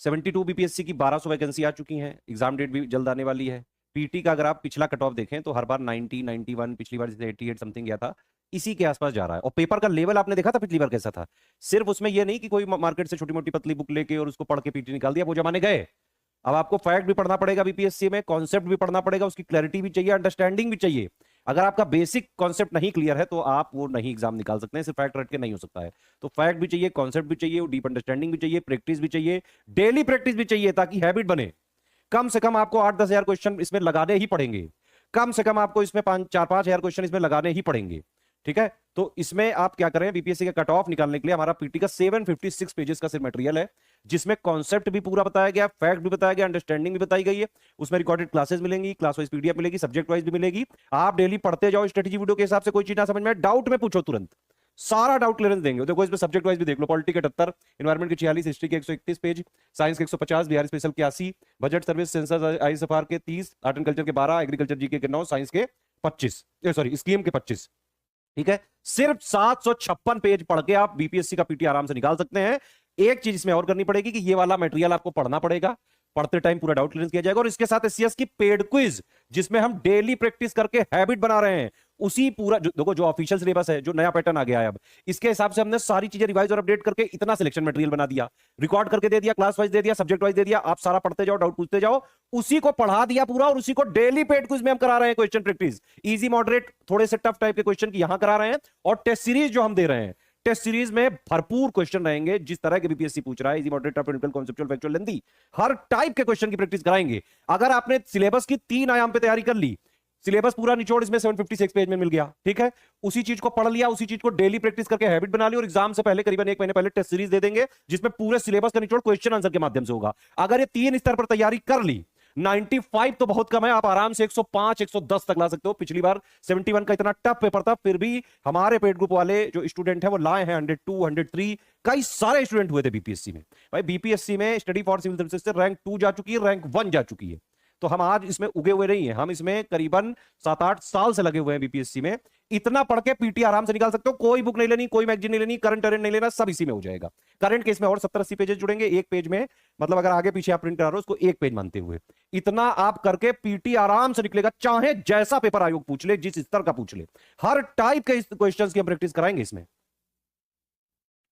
72 BPSC की 1200 vacancy आ चुकी हैं, एग्जाम डेट भी जल्द आने वाली है। पीटी का अगर आप पिछला कट ऑफ देखें तो हर बार 90, 91, पिछली बार जैसे 88 समथिंग गया था, इसी के आसपास जा रहा है। और पेपर का लेवल आपने देखा था पिछली बार कैसा था। सिर्फ उसमें यह नहीं कि कोई मार्केट से छोटी मोटी पतली बुक लेके और उसको पढ़ के पीटी निकाल दिया, वो जमाने गए। अब आपको फैक्ट भी पढ़ना पड़ेगा बीपीएससी में, कॉन्सेप्ट भी पढ़ना पड़ेगा, उसकी क्लैरिटी भी चाहिए, अंडरस्टैंडिंग भी चाहिए। अगर आपका बेसिक कॉन्सेप्ट नहीं क्लियर है तो आप वो नहीं एग्जाम निकाल सकते हैं, सिर्फ फैक्ट रट के नहीं हो सकता है। तो फैक्ट भी चाहिए, कॉन्सेप्ट भी चाहिए, डीप अंडरस्टैंडिंग भी चाहिए, प्रैक्टिस भी चाहिए, डेली प्रैक्टिस भी चाहिए, ताकि हैबिट बने। कम से कम आपको 8-10 हजार क्वेश्चन इसमें लगाने ही पड़ेंगे, कम से कम आपको इसमें 4-5 हजार क्वेश्चन इसमें लगाने ही पड़ेंगे। ठीक है, तो इसमें आप क्या करें, बीपीएससी का कट ऑफ निकालने के लिए हमारा पीटी का 756 पेजेस का सिर्फ मटेरियल है, जिसमें कॉन्सेप्ट भी पूरा बताया गया, फैक्ट भी बताया गया, अंडरस्टैंडिंग भी बताई गई है। उसमें रिकॉर्डेड क्लासेस मिलेंगी, क्लास वाइज पीडीएफ मिलेगी, सब्जेक्ट वाइज भी मिलेगी। आप डेली पढ़ते जाओ स्ट्रेटेजी वीडियो के हिसाब से। कोई चीज ना समझ में डाउट में पूछो, तुरंत सारा डाउट क्लियरेंस देंगे। देखो इसमें सब्जेक्ट वाइज भी देख लो, पॉलिटी के 78, एनवायरमेंट के 46, हिस्ट्री के 131 पेज, साइंस के 150, बिहार स्पेशल के 80, बजट सर्विस सेंसस आईएसएफआर के 30, आर्ट एंड कल्चर के 12, एग्रीकल्चर जीके के 9, साइंस के 25, सॉरी स्कीम के 25। ठीक है, सिर्फ 756 पेज पढ़ के आप बीपीएससी का पीटी आराम से निकाल सकते हैं। एक चीज इसमें और करनी पड़ेगी कि ये वाला मटेरियल आपको पढ़ना पड़ेगा, पढ़ते टाइम पूरा डाउट क्लियर किया जाएगा। और इसके साथ एससीएस की पेड क्विज, जिसमें हम डेली प्रैक्टिस करके हैबिट बना रहे हैं, उसी पूरा देखो जो ऑफिशियल सिलेबस है, जो नया पैटर्न आ गया है अब, इसके हिसाब से हमने सारी चीजें रिवाइज और अपडेट करके इतना सिलेक्शन मटेरियल बना दिया, रिकॉर्ड करके दे दिया, क्लास वाइज दे दिया, सब्जेक्ट वाइज दे दिया। आप सारा पढ़ते जाओ, डाउट पूछते जाओ, उसी को पढ़ा दिया पूरा, और उसी को डेली पेड क्विज में हम करा रहे हैं क्वेश्चन प्रैक्टिस, इजी मॉडरेट, थोड़े से टफ टाइप के क्वेश्चन की यहां करा रहे हैं। और टेस्ट सीरीज जो हम दे रहे हैं, टेस्ट सीरीज में भरपूर क्वेश्चन रहेंगे, जिस तरह के बीपीएससी पूछ रहा है, easy moderate, tough, technical, conceptual, factual, lengthy, हर टाइप के क्वेश्चन की प्रैक्टिस कराएंगे। अगर आपने सिलेबस की 3 आयाम पे तैयारी कर ली, सिलेबस पूरा निचोड़ इसमें 756 पेज में मिल गया, ठीक है, उसी चीज को पढ़ लिया, उसी चीज को डेली प्रैक्टिस करके हैबिट बना ली, और एग्जाम से पहले करीबन 1 महीने पहले टेस्ट सीरीज दे देंगे, जिसमें पूरे सिलेबस का निचोड़ क्वेश्चन आंसर के माध्यम से होगा। अगर ये 3 स्तर पर तैयारी कर ली, 95 तो बहुत कम है, आप आराम से 105, 110 तक ला सकते हो। पिछली बार 71 का इतना टफ पेपर था, फिर भी हमारे पेड ग्रुप वाले जो स्टूडेंट हैं वो लाए हैं 102, 103, कई सारे स्टूडेंट हुए थे बीपीएससी में। भाई बीपीएससी में स्टडी फॉर सिविल सर्विसेज से रैंक 2 जा चुकी है, रैंक 1 जा चुकी है। तो हम आज इसमें उगे हुए नहीं हैं, हम इसमें करीबन 7-8 साल से लगे हुए हैं बीपीएससी में। इतना पढ़ के पीटी आराम से निकाल सकते हो, कोई बुक नहीं लेनी, कोई मैगजीन नहीं लेनी, करंट नहीं लेना, सब इसी में हो जाएगा। करंट केस में और 70-80 पेजेस जुड़ेंगे एक पेज में, मतलब अगर आगे पीछे आप प्रिंट करा रहे हो उसको एक पेज मानते हुए, इतना आप करके पीटी आराम से निकलेगा, चाहे जैसा पेपर आयोग पूछ ले, जिस स्तर का पूछ ले, हर टाइप के क्वेश्चंस की हम प्रैक्टिस कराएंगे इसमें।